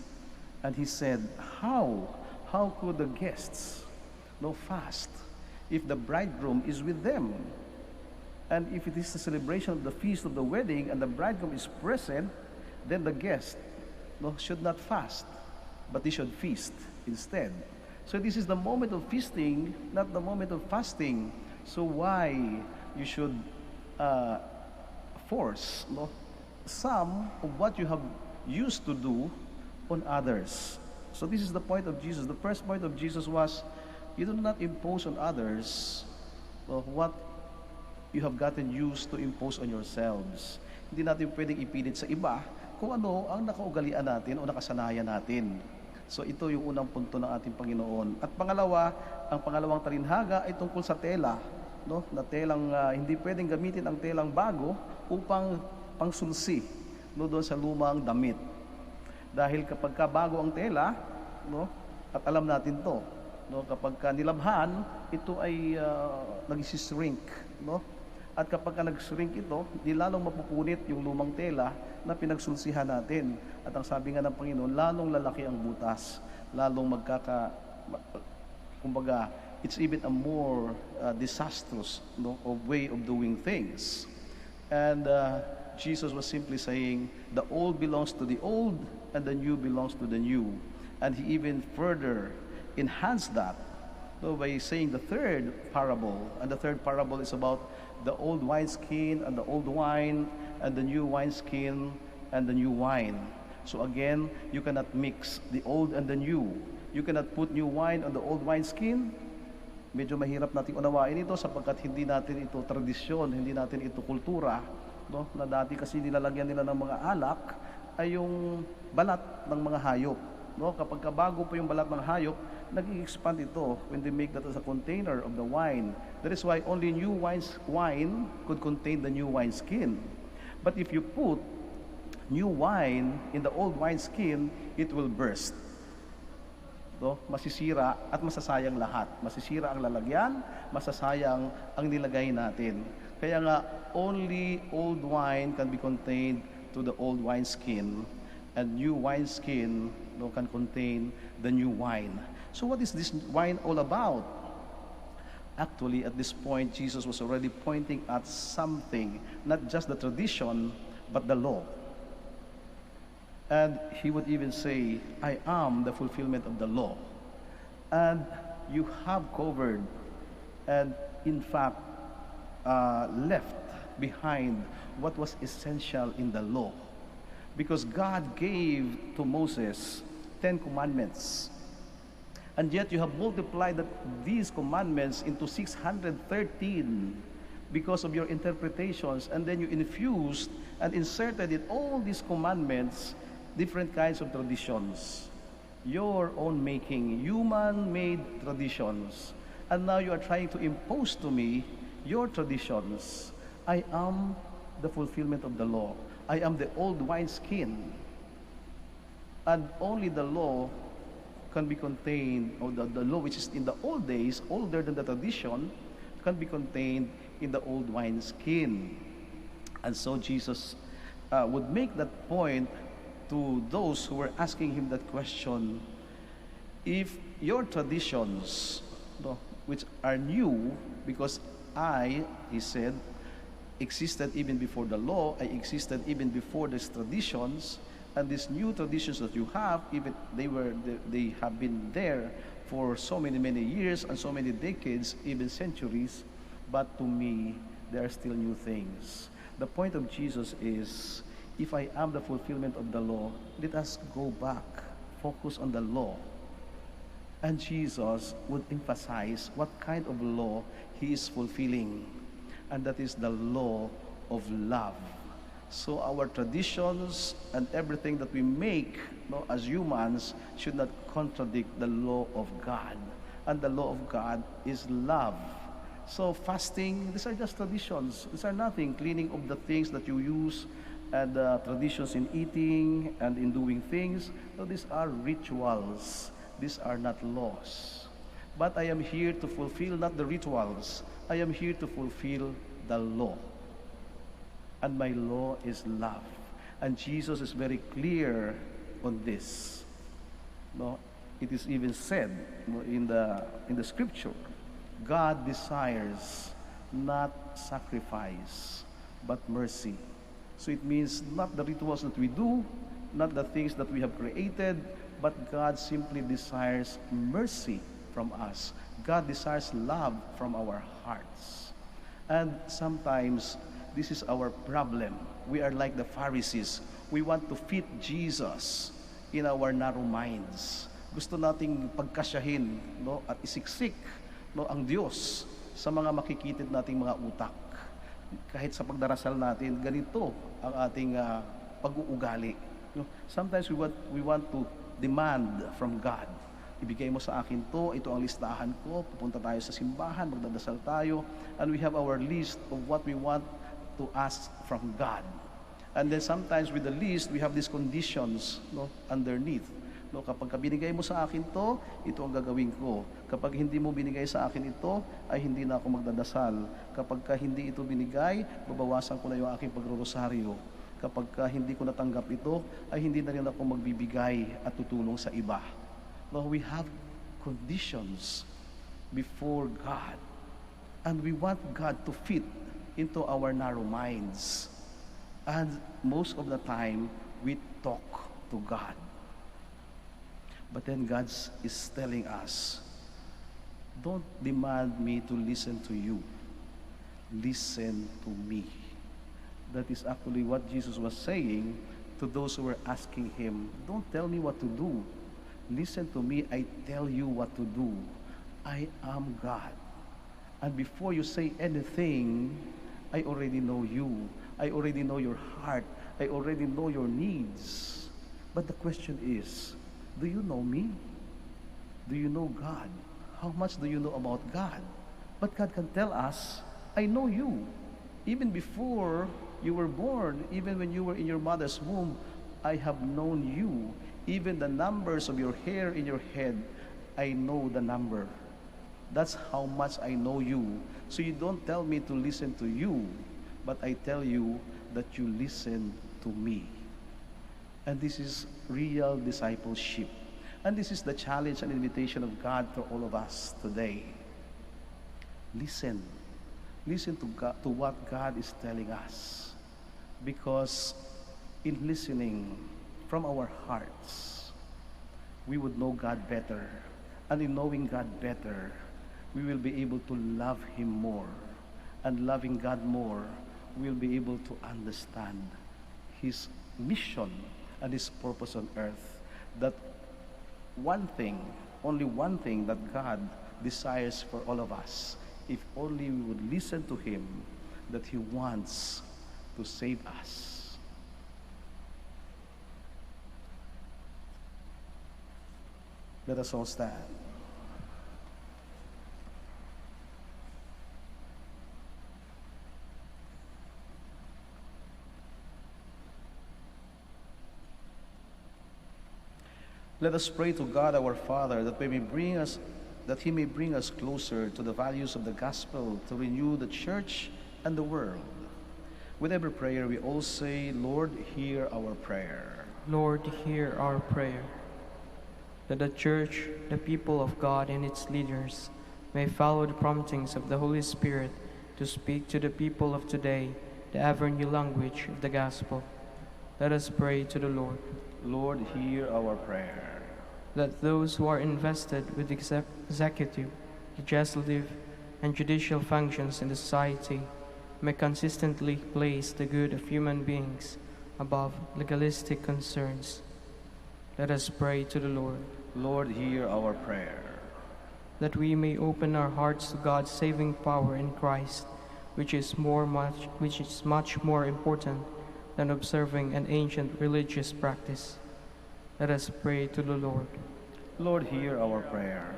And he said, how could the guests fast if the bridegroom is with them? And if it is the celebration of the feast of the wedding and the bridegroom is present, then the guest should not fast, but they should feast instead. So this is the moment of feasting, not the moment of fasting. So why you should force some of what you have used to do on others? So this is the point of Jesus. The first point of Jesus was, you do not impose on others what you have gotten used to impose on yourselves. Hindi natin pwedeng ipilit sa iba kung ano ang nakaugalian natin o nakasanayan natin. So ito yung unang punto ng ating Panginoon. At pangalawa, ang pangalawang talinhaga ay tungkol sa tela. Na telang, hindi pwedeng gamitin ang telang bago upang pangsulsi doon sa lumang damit. Dahil kapag ka bago ang tela, at alam natin to, kapag ka nilabhan, ito ay nag-shrink. At kapag nag-shrink ito, di lalong mapupunit yung lumang tela na pinagsulsihan natin. At ang sabi nga ng Panginoon, lalong lalaki ang butas, lalong kumbaga, it's even a more disastrous way of doing things. And Jesus was simply saying, the old belongs to the old, and the new belongs to the new. And he even further enhanced that by saying the third parable. And the third parable is about the old wineskin and the old wine, and the new wineskin and the new wine. So again, you cannot mix the old and the new. You cannot put new wine on the old wineskin. Medyo mahirap nating unawain ito sapagkat hindi natin ito tradisyon, hindi natin ito kultura. Na dati kasi nilalagyan nila ng mga alak ay yung balat ng mga hayop. Kapag bago po yung balat ng hayop, nag-expand ito when they make that as a container of the wine. That is why only new wine could contain the new wineskin. But if you put new wine in the old wineskin, it will burst. Masisira at masasayang lahat. Masisira ang lalagyan, masasayang ang nilagay natin. Kaya nga, only old wine can be contained to the old wineskin, and new wineskin can contain the new wine. So what is this wine all about? Actually, at this point, Jesus was already pointing at something, not just the tradition, but the law. And he would even say, I am the fulfillment of the law. And you have covered and in fact left behind what was essential in the law. Because God gave to Moses 10 commandments. And yet you have multiplied these commandments into 613 because of your interpretations. And then you infused and inserted in all these commandments different kinds of traditions. Your own making, human-made traditions. And now you are trying to impose to me your traditions. I am the fulfillment of the law. I am the old wineskin. And only the law can be contained, or the law which is in the old days, older than the tradition, can be contained in the old wineskin. And so Jesus would make that point to those who were asking him that question. If your traditions, which are new, because he said, existed even before the law, I existed even before these traditions, and these new traditions that you have, even they have been there for so many years and so many decades, even centuries, but to me, they are still new things. The point of Jesus is, if I am the fulfillment of the law, let us go back, focus on the law. And Jesus would emphasize what kind of law he is fulfilling. And that is the law of love. So our traditions and everything that we make, as humans should not contradict the law of God. And the law of God is love. So fasting, these are just traditions. These are nothing. Cleaning of the things that you use, and traditions in eating and in doing things. So these are rituals. These are not laws. But I am here to fulfill not the rituals. I am here to fulfill the law. And my law is love. And Jesus is very clear on this. No, it is even said in the scripture, God desires not sacrifice, but mercy. So it means not the rituals that we do, not the things that we have created, but God simply desires mercy from us. God desires love from our hearts. And sometimes this is our problem. We are like the Pharisees. We want to fit Jesus in our narrow minds. Gusto nating pagkasyahin, at isiksik, ang Diyos sa mga makikitid nating mga utak. Kahit sa pagdarasal natin, ganito ang ating pag-uugali. Sometimes we want to demand from God. Ibigay mo sa akin to, ito ang listahan ko, pupunta tayo sa simbahan, magdadasal tayo, and we have our list of what we want to ask from God. And then sometimes with the list, we have these conditions underneath. Kapag binigay mo sa akin to, ito ang gagawin ko. Kapag hindi mo binigay sa akin ito, ay hindi na ako magdadasal. Kapag hindi ito binigay, babawasan ko na yung aking pagrorosaryo. Kapag hindi ko natanggap ito, ay hindi na rin ako magbibigay at tutulong sa iba. No, we have conditions before God. And we want God to fit into our narrow minds. And most of the time, we talk to God. But then God is telling us, don't demand me to listen to you. Listen to me. That is actually what Jesus was saying to those who were asking him, don't tell me what to do. Listen to me, I tell you what to do. I am God. And before you say anything, I already know you. I already know your heart. I already know your needs. But the question is, do you know me? Do you know God? How much do you know about God? But God can tell us, I know you. Even before you were born, even when you were in your mother's womb, I have known you. Even the numbers of your hair in your head, I know the number. That's how much I know you. So you don't tell me to listen to you, but I tell you that you listen to me. And this is real discipleship. And this is the challenge and invitation of God to all of us today. Listen. Listen to God, to what God is telling us. Because in listening from our hearts, we would know God better. And in knowing God better, we will be able to love Him more. And loving God more, we'll be able to understand His mission and His purpose on earth. That one thing, only one thing that God desires for all of us, if only we would listen to Him, that He wants to save us. Let us all stand. Let us pray to God our Father that He may bring us closer to the values of the gospel, to renew the church and the world. With every prayer we all say, Lord, hear our prayer. Lord, hear our prayer. That the church, the people of God and its leaders may follow the promptings of the Holy Spirit to speak to the people of today the ever-new language of the gospel. Let us pray to the Lord. Lord, hear our prayer. That those who are invested with executive, legislative, and judicial functions in the society may consistently place the good of human beings above legalistic concerns. Let us pray to the Lord. Lord, hear our prayer. That we may open our hearts to God's saving power in Christ, which is much more important than observing an ancient religious practice. Let us pray to the Lord. Lord, hear our prayer.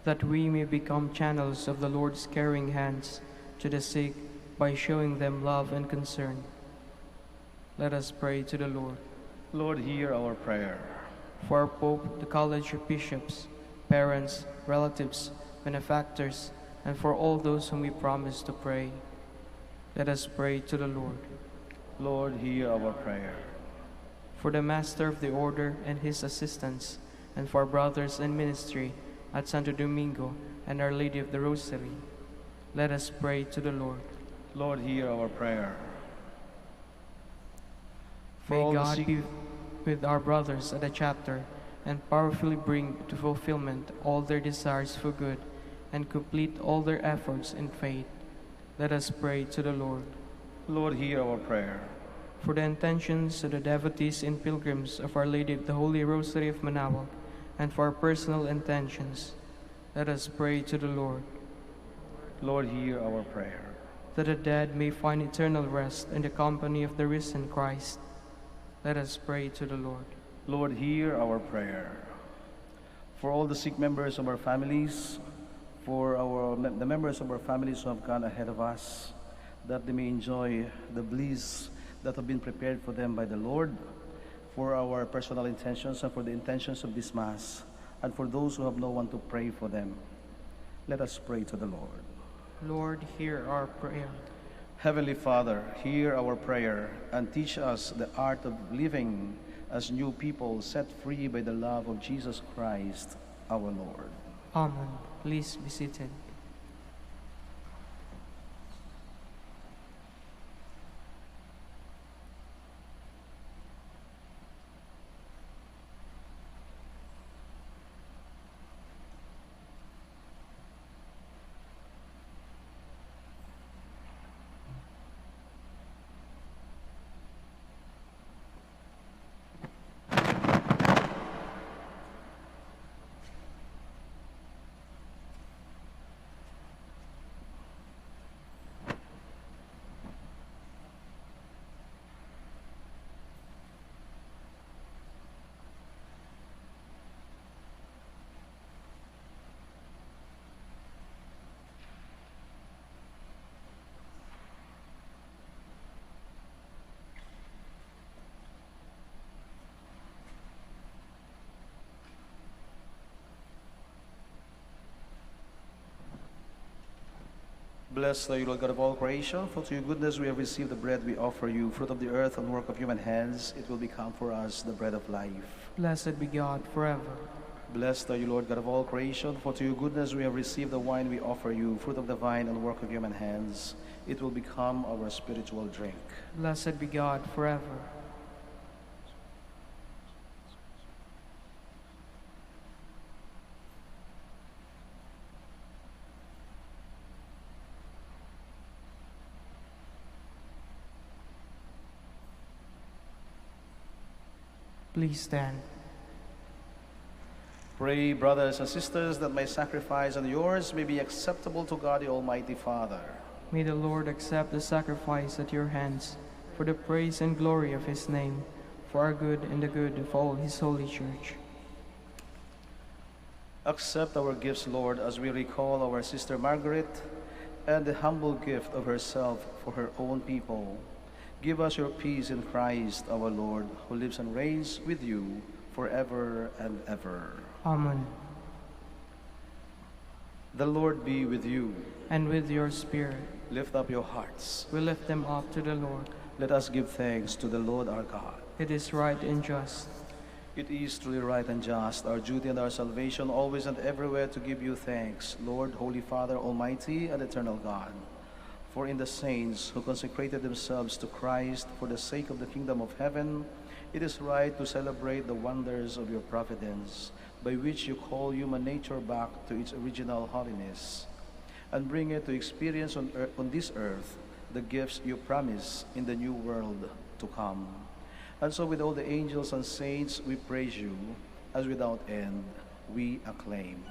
That we may become channels of the Lord's caring hands to the sick by showing them love and concern. Let us pray to the Lord. Lord, hear our prayer. For our Pope, the College of Bishops, parents, relatives, benefactors, and for all those whom we promise to pray, let us pray to the Lord. Lord, hear our prayer. For the Master of the Order and his assistants, and for our brothers in ministry at Santo Domingo and Our Lady of the Rosary, let us pray to the Lord. Lord, hear our prayer. May God be with our brothers at the chapter and powerfully bring to fulfillment all their desires for good and complete all their efforts in faith. Let us pray to the Lord. Lord, hear our prayer. For the intentions of the devotees and pilgrims of Our Lady of the Holy Rosary of Manaoag, and for our personal intentions, let us pray to the Lord. Lord, hear our prayer. That the dead may find eternal rest in the company of the risen Christ, let us pray to the Lord. Lord, hear our prayer. For all the sick members of our families, for the members of our families who have gone ahead of us, that they may enjoy the bliss that have been prepared for them by the Lord, for our personal intentions and for the intentions of this Mass, and for those who have no one to pray for them, let us pray to the Lord. Lord, hear our prayer. Heavenly Father, hear our prayer and teach us the art of living as new people set free by the love of Jesus Christ, our Lord. Amen. Please be seated. Blessed are you, Lord God of all creation, for to your goodness we have received the bread we offer you, fruit of the earth and work of human hands. It will become for us the bread of life. Blessed be God forever. Blessed are you, Lord God of all creation, for to your goodness we have received the wine we offer you, fruit of the vine and work of human hands. It will become our spiritual drink. Blessed be God forever. Please stand. Pray, brothers and sisters, that my sacrifice and yours may be acceptable to God the Almighty Father. May the Lord accept the sacrifice at your hands for the praise and glory of his name, for our good and the good of all his holy church. Accept our gifts, Lord, as we recall our sister Margaret and the humble gift of herself for her own people. Give us your peace in Christ our Lord, who lives and reigns with you forever and ever. Amen. The Lord be with you. And with your spirit, Lift up your hearts. we lift them up to the Lord. Let us give thanks to the Lord our God. It is right and just. It is truly right and just, our duty and our salvation, always and everywhere to give you thanks, Lord, Holy Father, Almighty and Eternal God. For in the saints who consecrated themselves to Christ for the sake of the kingdom of heaven, it is right to celebrate the wonders of your providence, by which you call human nature back to its original holiness, and bring it to experience on this earth the gifts you promise in the new world, to come. And so with all the angels and saints we praise you, as without end we acclaim.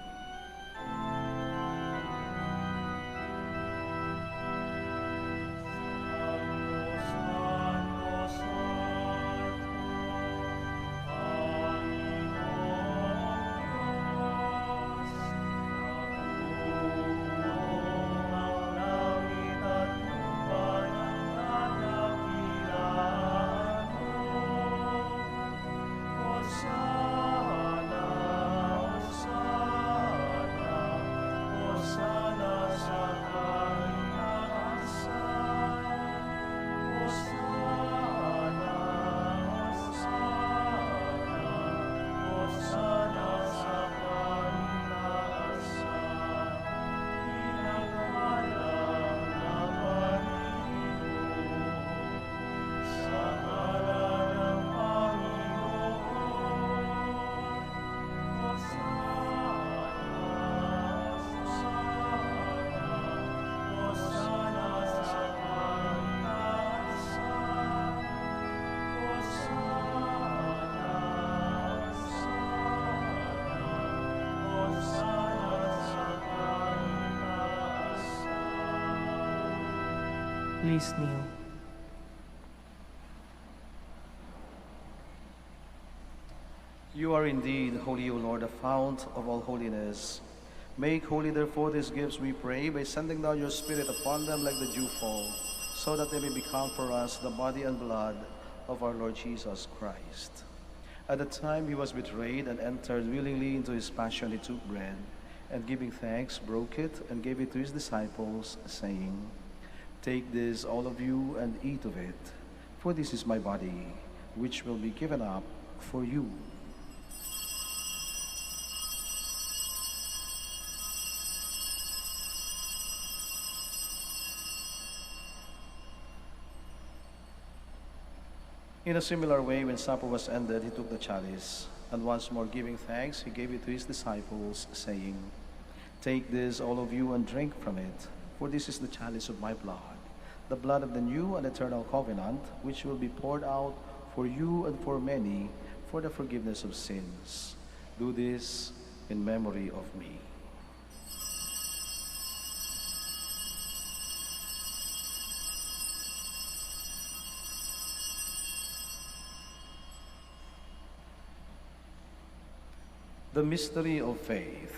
Please kneel. You are indeed holy, O Lord, the fount of all holiness. Make holy, therefore, these gifts, we pray, by sending down your Spirit upon them like the dewfall, so that they may become for us the body and blood of our Lord Jesus Christ. At the time he was betrayed and entered willingly into his passion, he took bread, and giving thanks, broke it, and gave it to his disciples, saying, "Take this, all of you, and eat of it, for this is my body, which will be given up for you." In a similar way, when supper was ended, he took the chalice, and once more giving thanks, he gave it to his disciples, saying, "Take this, all of you, and drink from it, for this is the chalice of my blood, the blood of the new and eternal covenant, which will be poured out for you and for many for the forgiveness of sins. Do this in memory of me." The mystery of faith.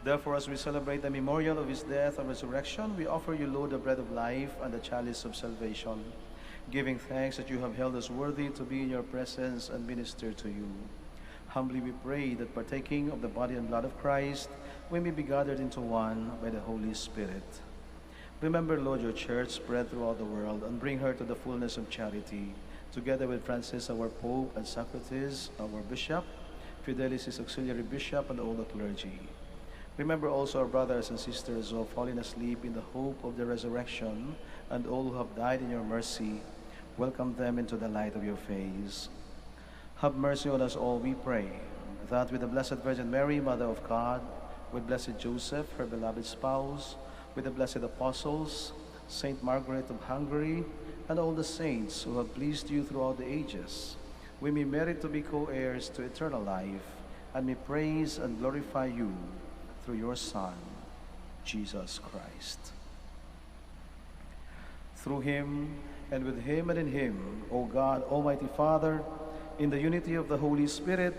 Therefore, as we celebrate the memorial of his death and resurrection, we offer you, Lord, the bread of life and the chalice of salvation, giving thanks that you have held us worthy to be in your presence and minister to you. Humbly we pray that, partaking of the body and blood of Christ, we may be gathered into one by the Holy Spirit. Remember, Lord, your church spread throughout the world, and bring her to the fullness of charity, together with Francis, our Pope, and Socrates, our Bishop, Fidelis, his auxiliary bishop, and all the clergy. Remember also our brothers and sisters who have fallen asleep in the hope of the resurrection, and all who have died in your mercy. Welcome them into the light of your face. Have mercy on us all, we pray, that with the Blessed Virgin Mary, Mother of God, with Blessed Joseph, her beloved spouse, with the blessed apostles, Saint Margaret of Hungary, and all the saints who have pleased you throughout the ages, we may merit to be co-heirs to eternal life, and may praise and glorify you through your Son, Jesus Christ. Through him, and with him, and in him, O God, Almighty Father, in the unity of the Holy Spirit,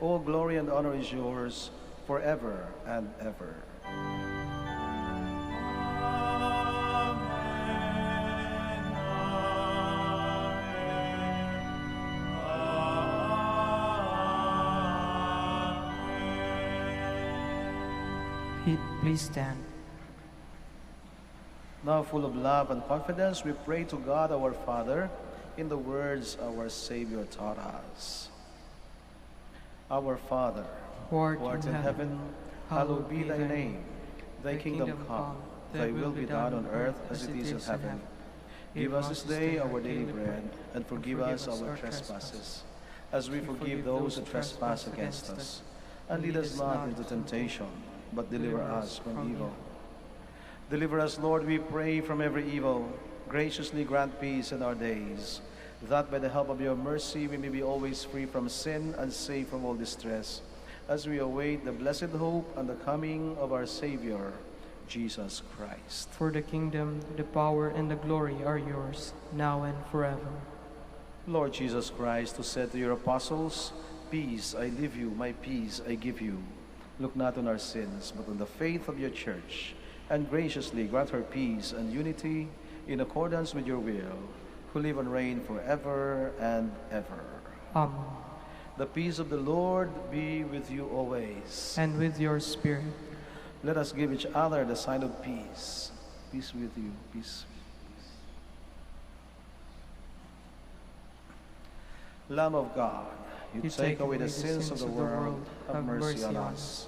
all glory and honor is yours forever and ever. Please stand. Now, full of love and confidence, we pray to God our Father in the words our Savior taught us. Our Father, Who who art in heaven, hallowed be thy name. Thy kingdom come, thy will be done on earth as it is in heaven. Give us this day our daily bread, and forgive us our trespasses, as we forgive those who trespass against us. And lead us not into temptation, but deliver us from evil. Deliver us, Lord, we pray, from every evil. Graciously grant peace in our days, that by the help of your mercy we may be always free from sin and safe from all distress, as we await the blessed hope and the coming of our Savior, Jesus Christ. For the kingdom, the power, and the glory are yours, now and forever. Lord Jesus Christ, who said to your apostles, "Peace I leave you, my peace I give you," look not on our sins, but on the faith of your church, and graciously grant her peace and unity in accordance with your will, who live and reign forever and ever. Amen. The peace of the Lord be with you always. And with your spirit. Let us give each other the sign of peace. Peace with you. Peace. Lamb of God, you take away the sins of the world, have mercy on us.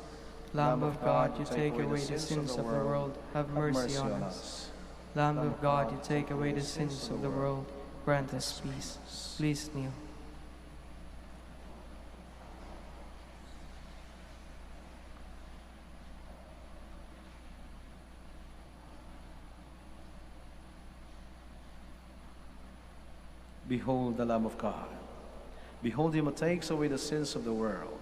Lamb of God, you take away the sins of the world, have mercy on us. Lamb of God, you take away the sins of the world, grant us peace. Please kneel. Behold the Lamb of God. Behold him who takes away the sins of the world.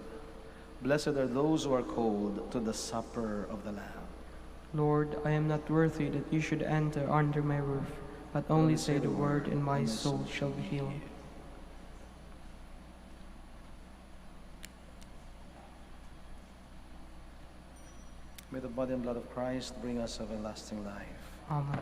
Blessed are those who are called to the supper of the Lamb. Lord, I am not worthy that you should enter under my roof, but only say the word, and my soul shall be healed. May the body and blood of Christ bring us everlasting life. Amen.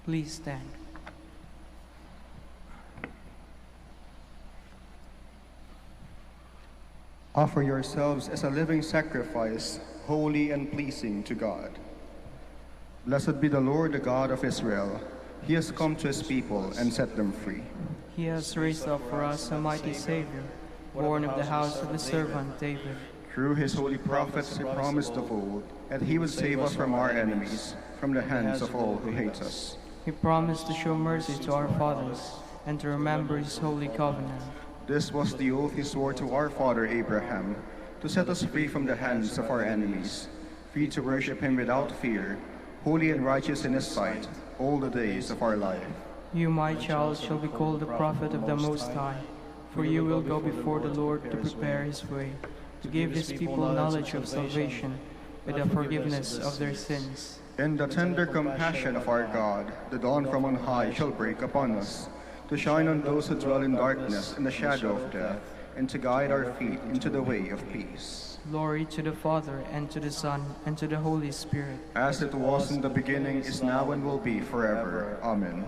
Please stand. Offer yourselves as a living sacrifice, holy and pleasing to God. Blessed be the Lord, the God of Israel. He has come to his people and set them free. He has raised up for us a mighty Savior, born of the house of his servant David. Through his holy prophets he promised of old that he would save us from our enemies, from the hands of all who hate us. He promised to show mercy to our fathers and to remember his holy covenant. This was the oath he swore to our father Abraham, to set us free from the hands of our enemies, free to worship him without fear, holy and righteous in his sight, all the days of our life. You, my child, shall be called the prophet of the Most High, for you will go before the Lord to prepare his way, to give his people knowledge of salvation, with the forgiveness of their sins. In the tender compassion of our God, the dawn from on high shall break upon us, to shine on those who dwell in darkness and the shadow of death, and to guide our feet into the way of peace. Glory to the Father, and to the Son, and to the Holy Spirit. As it was in the beginning, is now, and will be forever. Amen.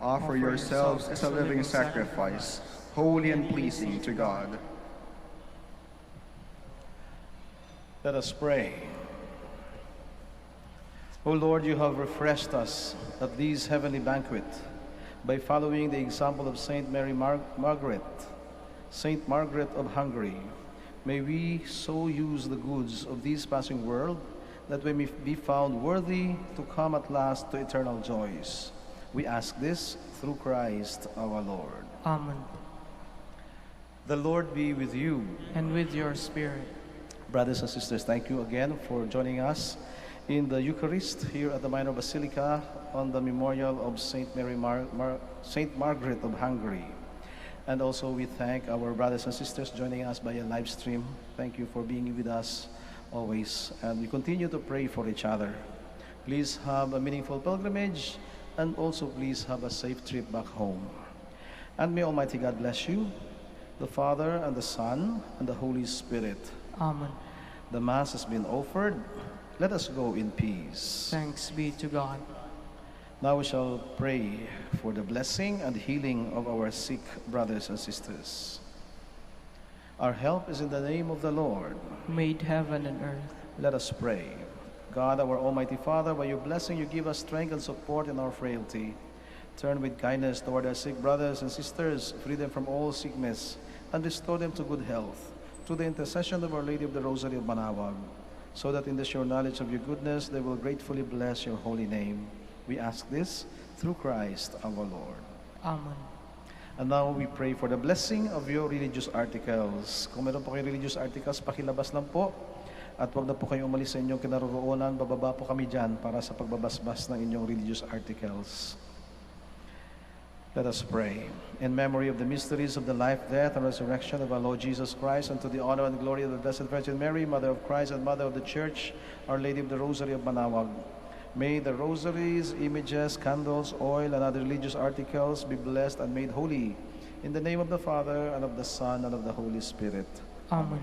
Offer yourselves as a living sacrifice, holy and pleasing to God. Let us pray. O Lord, you have refreshed us at this heavenly banquet by following the example of Saint Mary Margaret, Saint Margaret of Hungary. May we so use the goods of this passing world that we may be found worthy to come at last to eternal joys. We ask this through Christ our Lord. Amen. The Lord be with you. And with your spirit. Brothers and sisters, thank you again for joining us in the Eucharist here at the Minor Basilica on the memorial of Saint Saint Margaret of Hungary. And also we thank our brothers and sisters joining us by a live stream. Thank you for being with us always. And we continue to pray for each other. Please have a meaningful pilgrimage, and also please have a safe trip back home. And may Almighty God bless you, the Father and the Son and the Holy Spirit. Amen. The Mass has been offered. Let us go in peace. Thanks be to God. Now we shall pray for the blessing and healing of our sick brothers and sisters. Our help is in the name of the Lord, who made heaven and earth. Let us pray. God, our Almighty Father, by your blessing you give us strength and support in our frailty. Turn with kindness toward our sick brothers and sisters, free them from all sickness, and restore them to good health, through the intercession of Our Lady of the Rosary of Manaoag, so that in the sure knowledge of your goodness they will gratefully bless your holy name. We ask this through Christ our Lord. Amen. And now we pray for the blessing of your religious articles. Kung meron po kayong religious articles, pakilabas lang po. At huwag na po kayong umalis sa inyong kinaroroonan. Bababa po kami dyan para sa pagbabasbas ng inyong religious articles. Let us pray. In memory of the mysteries of the life, death, and resurrection of our Lord Jesus Christ, and to the honor and glory of the Blessed Virgin Mary, Mother of Christ and Mother of the Church, Our Lady of the Rosary of Manaoag, may the rosaries, images, candles, oil, and other religious articles be blessed and made holy. In the name of the Father, and of the Son, and of the Holy Spirit. Amen.